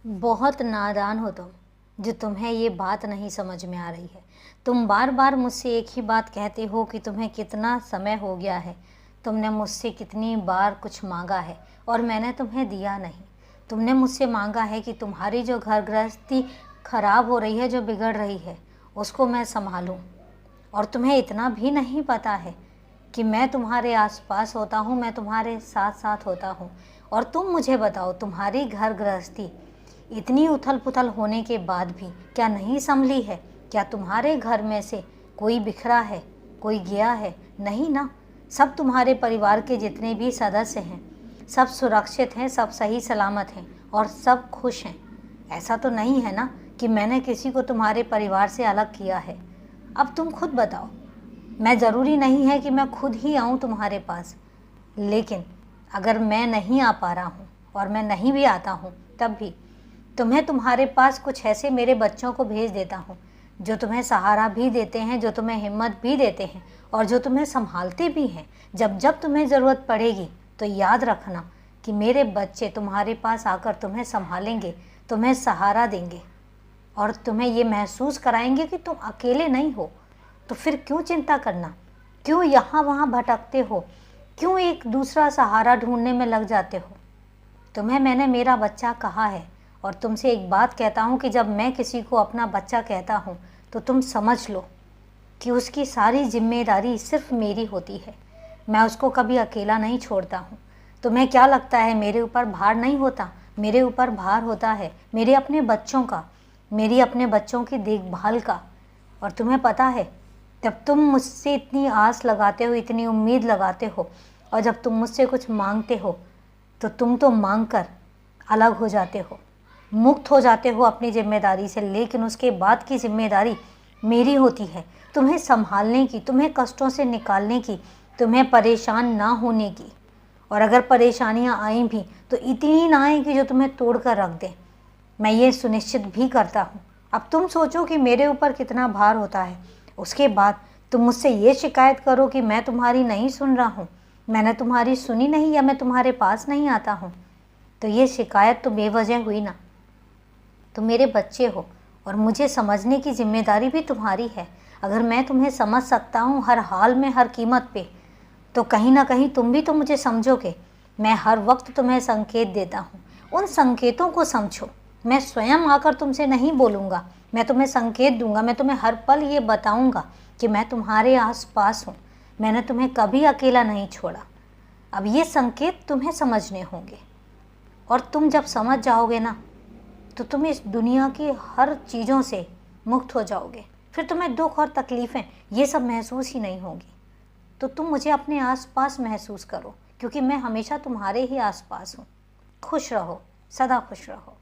बहुत नादान हो तुम, जो तुम्हें ये बात नहीं समझ में आ रही है। तुम बार बार मुझसे एक ही बात कहते हो कि तुम्हें कितना समय हो गया है, तुमने मुझसे कितनी बार कुछ मांगा है और मैंने तुम्हें दिया नहीं। तुमने मुझसे मांगा है कि तुम्हारी जो घर गृहस्थी खराब हो रही है, जो बिगड़ रही है, उसको मैं संभालूं। और तुम्हें इतना भी नहीं पता है कि मैं तुम्हारे आसपास होता हूँ, मैं तुम्हारे साथ साथ होता हूँ। और तुम मुझे बताओ, तुम्हारी घर गृहस्थी इतनी उथल पुथल होने के बाद भी क्या नहीं संभली है? क्या तुम्हारे घर में से कोई बिखरा है, कोई गया है? नहीं ना। सब तुम्हारे परिवार के जितने भी सदस्य हैं, सब सुरक्षित हैं, सब सही सलामत हैं और सब खुश हैं। ऐसा तो नहीं है ना कि मैंने किसी को तुम्हारे परिवार से अलग किया है। अब तुम खुद बताओ। मैं ज़रूरी नहीं है कि मैं खुद ही आऊँ तुम्हारे पास, लेकिन अगर मैं नहीं आ पा रहा हूँ और मैं नहीं भी आता हूँ, तब भी तुम्हें तुम्हारे पास कुछ ऐसे मेरे बच्चों को भेज देता हूँ जो तुम्हें सहारा भी देते हैं, जो तुम्हें हिम्मत भी देते हैं और जो तुम्हें संभालते भी हैं। जब जब तुम्हें ज़रूरत पड़ेगी तो याद रखना कि मेरे बच्चे तुम्हारे पास आकर तुम्हें संभालेंगे, तुम्हें सहारा देंगे और तुम्हें ये महसूस कराएंगे कि तुम अकेले नहीं हो। तो फिर क्यों चिंता करना? क्यों यहाँ वहाँ भटकते हो? क्यों एक दूसरा सहारा ढूंढने में लग जाते हो? तुम्हें मैंने मेरा बच्चा कहा है और तुमसे एक बात कहता हूँ कि जब मैं किसी को अपना बच्चा कहता हूँ तो तुम समझ लो कि उसकी सारी जिम्मेदारी सिर्फ मेरी होती है। मैं उसको कभी अकेला नहीं छोड़ता हूँ। तुम्हें क्या लगता है मेरे ऊपर भार नहीं होता? मेरे ऊपर भार होता है मेरे अपने बच्चों का, मेरी अपने बच्चों की देखभाल का। और तुम्हें पता है, जब तुम मुझसे इतनी आस लगाते हो, इतनी उम्मीद लगाते हो और जब तुम मुझसे कुछ मांगते हो तो तुम तो मांग कर अलग हो जाते हो, मुक्त हो जाते हो अपनी जिम्मेदारी से। लेकिन उसके बाद की जिम्मेदारी मेरी होती है, तुम्हें संभालने की, तुम्हें कष्टों से निकालने की, तुम्हें परेशान ना होने की। और अगर परेशानियां आएँ भी तो इतनी ना आए कि जो तुम्हें तोड़ कर रख दे। मैं ये सुनिश्चित भी करता हूँ। अब तुम सोचो कि मेरे ऊपर कितना भार होता है। उसके बाद तुम मुझसे ये शिकायत करो कि मैं तुम्हारी नहीं सुन रहा हूँ, मैंने तुम्हारी सुनी नहीं या मैं तुम्हारे पास नहीं आता हूँ। तो ये शिकायत तो बेवजह हुई ना। तुम मेरे बच्चे हो और मुझे समझने की जिम्मेदारी भी तुम्हारी है। अगर मैं तुम्हें समझ सकता हूँ हर हाल में, हर कीमत पे, तो कहीं ना कहीं तुम भी तो मुझे समझोगे। मैं हर वक्त तुम्हें संकेत देता हूँ, उन संकेतों को समझो। मैं स्वयं आकर तुमसे नहीं बोलूँगा, मैं तुम्हें संकेत दूंगा। मैं तुम्हें हर पल ये बताऊँगा कि मैं तुम्हारे आसपास हूँ, मैंने तुम्हें कभी अकेला नहीं छोड़ा। अब ये संकेत तुम्हें समझने होंगे और तुम जब समझ जाओगे ना, तो तुम इस दुनिया की हर चीज़ों से मुक्त हो जाओगे। फिर तुम्हें दुख और तकलीफ़ें ये सब महसूस ही नहीं होगी। तो तुम मुझे अपने आसपास महसूस करो, क्योंकि मैं हमेशा तुम्हारे ही आसपास हूँ। खुश रहो, सदा खुश रहो।